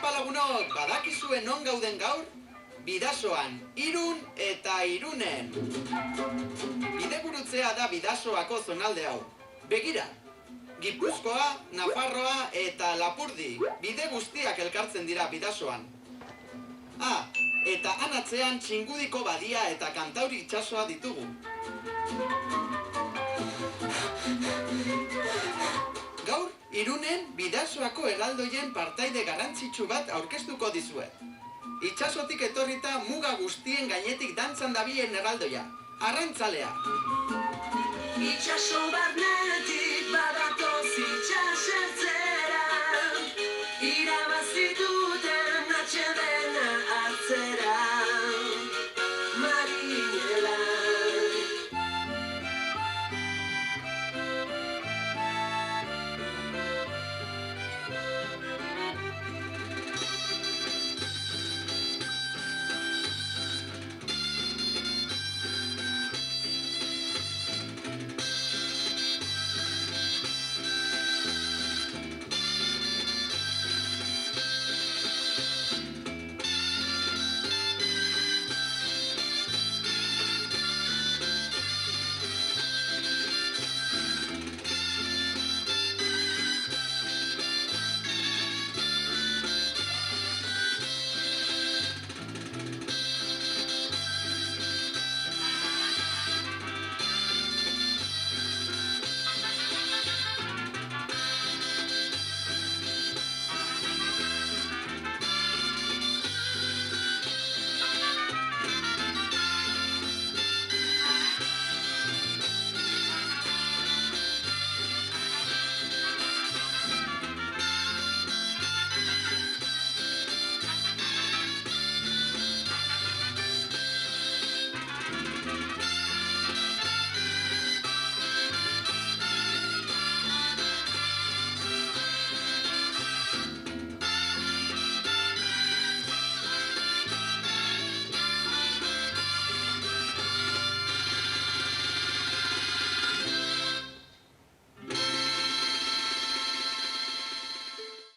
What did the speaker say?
Apalagunok, badakizue non gauden gaur? Bidasoan, Irun eta Irunen. Bidegurutzea da Bidasoako zonalde hau. Begira, Gipuzkoa, Nafarroa eta Lapurdi, bide guztiak elkartzen dira Bidasoan. Eta anatzean Txingudiko badia eta Kantauri itsasoa ditugu. Gaur, Irunen Bidasoako erraldoien partaide garrantzitsu bat aurkeztuko dizuet. Itsasotik etorrita muga guztien gainetik dantzan dabilen erraldoia, arrantzalea. Itsaso barnetik